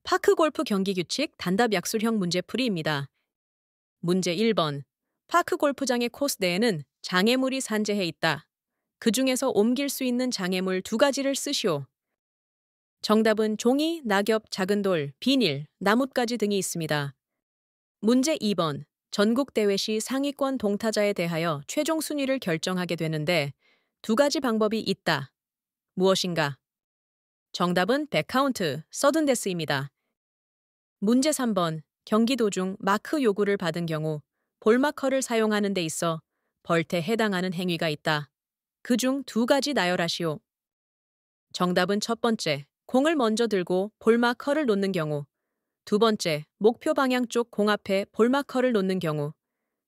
파크골프 경기 규칙 단답 약술형 문제풀이입니다. 문제 1번. 파크골프장의 코스 내에는 장애물이 산재해 있다. 그 중에서 옮길 수 있는 장애물 두 가지를 쓰시오. 정답은 종이, 낙엽, 작은 돌, 비닐, 나뭇가지 등이 있습니다. 문제 2번. 전국대회 시 상위권 동타자에 대하여 최종 순위를 결정하게 되는데 두 가지 방법이 있다. 무엇인가? 정답은 백카운트, 서든데스입니다. 문제 3번. 경기 도중 마크 요구를 받은 경우 볼마커를 사용하는 데 있어 벌트에 해당하는 행위가 있다. 그중 두 가지 나열하시오. 정답은 첫 번째, 공을 먼저 들고 볼마커를 놓는 경우. 두 번째, 목표 방향 쪽 공 앞에 볼마커를 놓는 경우.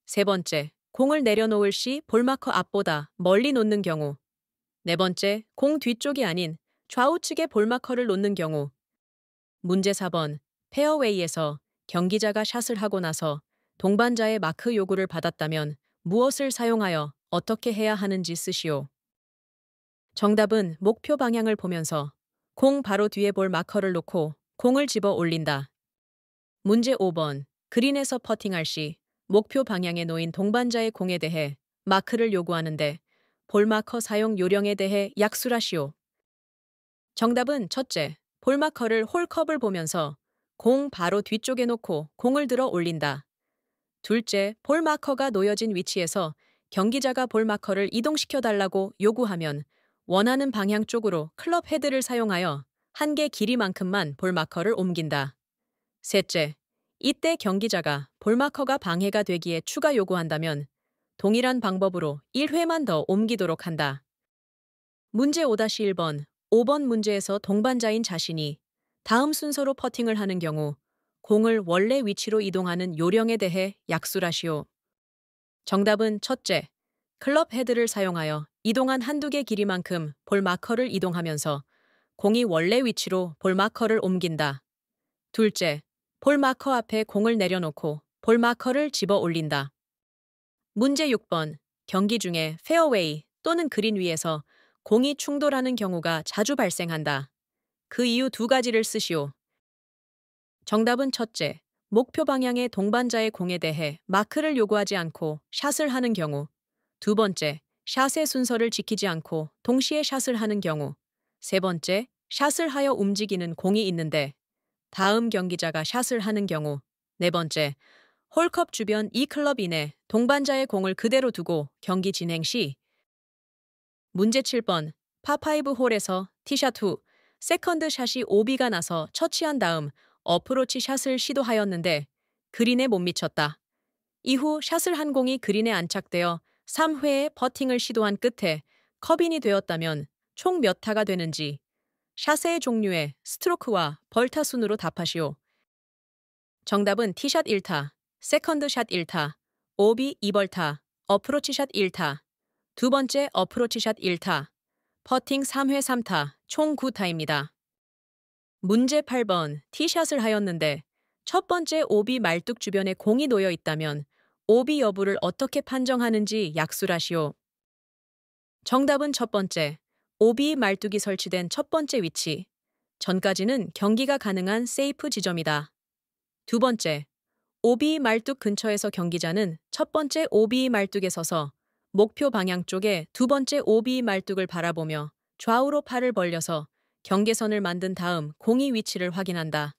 세 번째, 공을 내려놓을 시 볼마커 앞보다 멀리 놓는 경우. 네 번째, 공 뒤쪽이 아닌 좌우측에 볼마커를 놓는 경우. 문제 4번. 페어웨이에서 경기자가 샷을 하고 나서 동반자의 마크 요구를 받았다면 무엇을 사용하여 어떻게 해야 하는지 쓰시오. 정답은 목표 방향을 보면서 공 바로 뒤에 볼 마커를 놓고 공을 집어 올린다. 문제 5번. 그린에서 퍼팅할 시 목표 방향에 놓인 동반자의 공에 대해 마크를 요구하는데 볼마커 사용 요령에 대해 약술하시오. 정답은 첫째, 볼마커를 홀컵을 보면서 공 바로 뒤쪽에 놓고 공을 들어 올린다. 둘째, 볼마커가 놓여진 위치에서 경기자가 볼마커를 이동시켜 달라고 요구하면 원하는 방향 쪽으로 클럽 헤드를 사용하여 한 개 길이만큼만 볼마커를 옮긴다. 셋째, 이때 경기자가 볼마커가 방해가 되기에 추가 요구한다면 동일한 방법으로 1회만 더 옮기도록 한다. 문제 5-1번. 5번 문제에서 동반자인 자신이 다음 순서로 퍼팅을 하는 경우 공을 원래 위치로 이동하는 요령에 대해 약술하시오. 정답은 첫째, 클럽 헤드를 사용하여 이동한 한두 개 길이만큼 볼 마커를 이동하면서 공이 원래 위치로 볼 마커를 옮긴다. 둘째, 볼 마커 앞에 공을 내려놓고 볼 마커를 집어 올린다. 문제 6번. 경기 중에 페어웨이 또는 그린 위에서 공이 충돌하는 경우가 자주 발생한다. 그 이유 두 가지를 쓰시오. 정답은 첫째, 목표 방향의 동반자의 공에 대해 마크를 요구하지 않고 샷을 하는 경우. 두 번째, 샷의 순서를 지키지 않고 동시에 샷을 하는 경우. 세 번째, 샷을 하여 움직이는 공이 있는데 다음 경기자가 샷을 하는 경우. 네 번째, 홀컵 주변 2클럽 이내 동반자의 공을 그대로 두고 경기 진행 시. 문제 7번. 파5 홀에서 티샷 후 세컨드 샷이 오비가 나서 처치한 다음 어프로치 샷을 시도하였는데 그린에 못 미쳤다. 이후 샷을 한 공이 그린에 안착되어 3회의 퍼팅을 시도한 끝에 컵인이 되었다면 총 몇 타가 되는지 샷의 종류에 스트로크와 벌타 순으로 답하시오. 정답은 티샷 1타, 세컨드 샷 1타, 오비 2벌타, 어프로치 샷 1타, 두 번째 어프로치 샷 1타, 퍼팅 3회 3타, 총 9타입니다. 문제 8번. 티샷을 하였는데 첫 번째 오비 말뚝 주변에 공이 놓여 있다면 오비 여부를 어떻게 판정하는지 약술하시오. 정답은 첫 번째, 오비 말뚝이 설치된 첫 번째 위치. 전까지는 경기가 가능한 세이프 지점이다. 두 번째, 오비 말뚝 근처에서 경기자는 첫 번째 오비 말뚝에 서서 목표 방향 쪽에 두 번째 오비 말뚝을 바라보며 좌우로 팔을 벌려서 경계선을 만든 다음 공이 위치를 확인한다.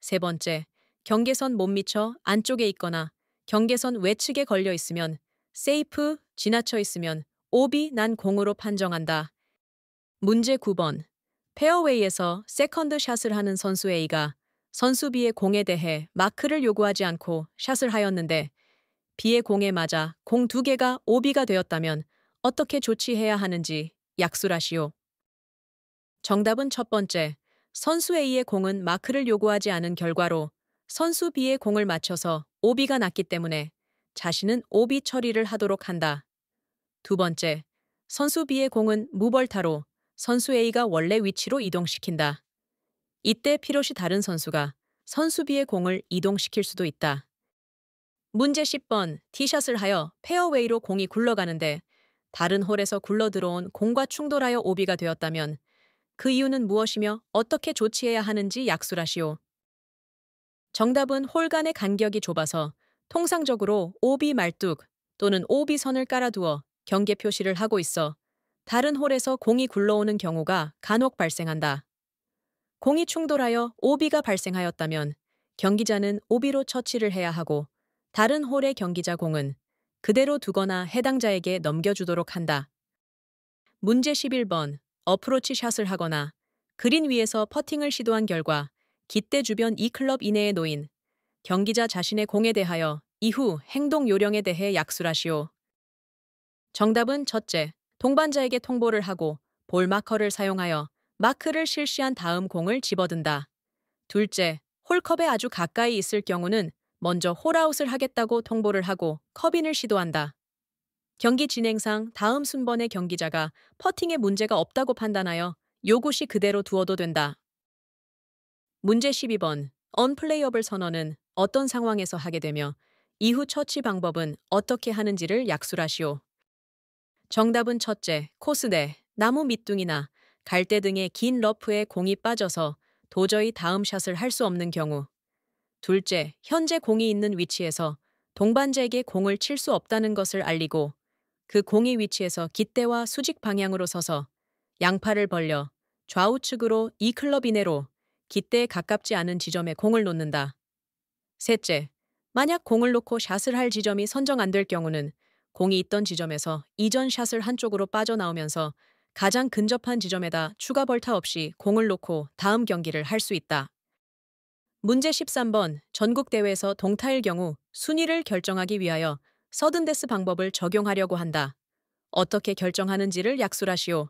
세 번째, 경계선 못 미쳐 안쪽에 있거나 경계선 외측에 걸려 있으면 세이프, 지나쳐 있으면 오비 난 공으로 판정한다. 문제 9번. 페어웨이에서 세컨드 샷을 하는 선수 A가 선수 B의 공에 대해 마크를 요구하지 않고 샷을 하였는데 B의 공에 맞아 공 두 개가 오비가 되었다면 어떻게 조치해야 하는지 약술하시오. 정답은 첫 번째, 선수 A의 공은 마크를 요구하지 않은 결과로 선수 B의 공을 맞춰서 오비가 났기 때문에 자신은 오비 처리를 하도록 한다. 두 번째, 선수 B의 공은 무벌타로 선수 A가 원래 위치로 이동시킨다. 이때 필요시 다른 선수가 선수 B의 공을 이동시킬 수도 있다. 문제 10번. 티샷을 하여 페어웨이로 공이 굴러가는데 다른 홀에서 굴러 들어온 공과 충돌하여 오비가 되었다면 그 이유는 무엇이며 어떻게 조치해야 하는지 약술하시오. 정답은 홀 간의 간격이 좁아서 통상적으로 오비 말뚝 또는 오비 선을 깔아두어 경계 표시를 하고 있어 다른 홀에서 공이 굴러오는 경우가 간혹 발생한다. 공이 충돌하여 오비가 발생하였다면 경기자는 오비로 처치를 해야 하고 다른 홀의 경기자 공은 그대로 두거나 해당자에게 넘겨주도록 한다. 문제 11번. 어프로치 샷을 하거나 그린 위에서 퍼팅을 시도한 결과 깃대 주변 2클럽 이내에 놓인 경기자 자신의 공에 대하여 이후 행동 요령에 대해 약술하시오. 정답은 첫째, 동반자에게 통보를 하고 볼 마커를 사용하여 마크를 실시한 다음 공을 집어든다. 둘째, 홀컵에 아주 가까이 있을 경우는 먼저 홀아웃을 하겠다고 통보를 하고 컵인을 시도한다. 경기 진행상 다음 순번의 경기자가 퍼팅에 문제가 없다고 판단하여 요구 시 그대로 두어도 된다. 문제 12번. 언플레이어블 선언은 어떤 상황에서 하게 되며 이후 처치 방법은 어떻게 하는지를 약술하시오. 정답은 첫째, 코스 내 나무 밑둥이나 갈대 등의 긴 러프에 공이 빠져서 도저히 다음 샷을 할 수 없는 경우. 둘째, 현재 공이 있는 위치에서 동반자에게 공을 칠 수 없다는 것을 알리고 그 공의 위치에서 깃대와 수직 방향으로 서서 양팔을 벌려 좌우측으로 2클럽 이내로 깃대에 가깝지 않은 지점에 공을 놓는다. 셋째, 만약 공을 놓고 샷을 할 지점이 선정 안 될 경우는 공이 있던 지점에서 이전 샷을 한쪽으로 빠져나오면서 가장 근접한 지점에다 추가 벌타 없이 공을 놓고 다음 경기를 할 수 있다. 문제 13번. 전국대회에서 동타일 경우 순위를 결정하기 위하여 서든데스 방법을 적용하려고 한다. 어떻게 결정하는지를 약술하시오.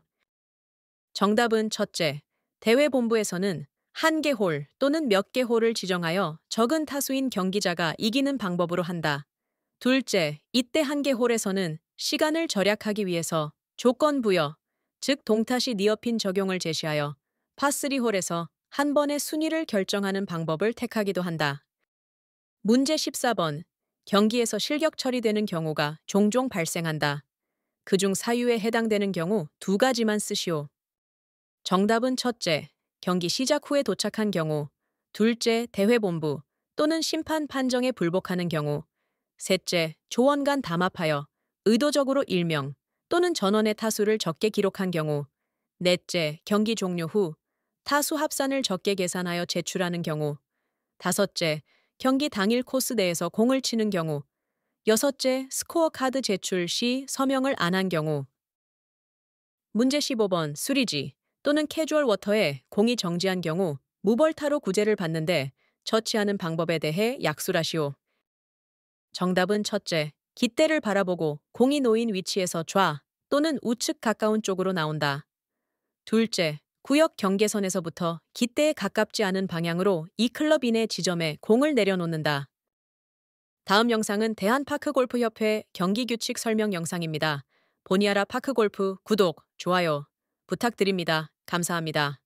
정답은 첫째, 대회 본부에서는 한 개 홀 또는 몇 개 홀을 지정하여 적은 타수인 경기자가 이기는 방법으로 한다. 둘째, 이때 한 개 홀에서는 시간을 절약하기 위해서 조건 부여, 즉 동타시 니어핀 적용을 제시하여 파3 홀에서 한 번의 순위를 결정하는 방법을 택하기도 한다. 문제 14번. 경기에서 실격 처리되는 경우가 종종 발생한다. 그중 사유에 해당되는 경우 두 가지만 쓰시오. 정답은 첫째, 경기 시작 후에 도착한 경우, 둘째, 대회본부 또는 심판 판정에 불복하는 경우, 셋째, 조원 간 담합하여 의도적으로 일명 또는 전원의 타수를 적게 기록한 경우, 넷째, 경기 종료 후 타수 합산을 적게 계산하여 제출하는 경우, 다섯째, 경기 당일 코스 내에서 공을 치는 경우, 여섯째, 스코어 카드 제출 시 서명을 안 한 경우. 문제 15번. 수리지 또는 캐주얼 워터에 공이 정지한 경우 무벌타로 구제를 받는데 처치하는 방법에 대해 약술하시오. 정답은 첫째, 깃대를 바라보고 공이 놓인 위치에서 좌 또는 우측 가까운 쪽으로 나온다. 둘째, 구역 경계선에서부터 깃대에 가깝지 않은 방향으로 2클럽 이내 지점에 공을 내려놓는다. 다음 영상은 대한파크골프협회 경기규칙 설명 영상입니다. 보니아라 파크골프 구독, 좋아요 부탁드립니다. 감사합니다.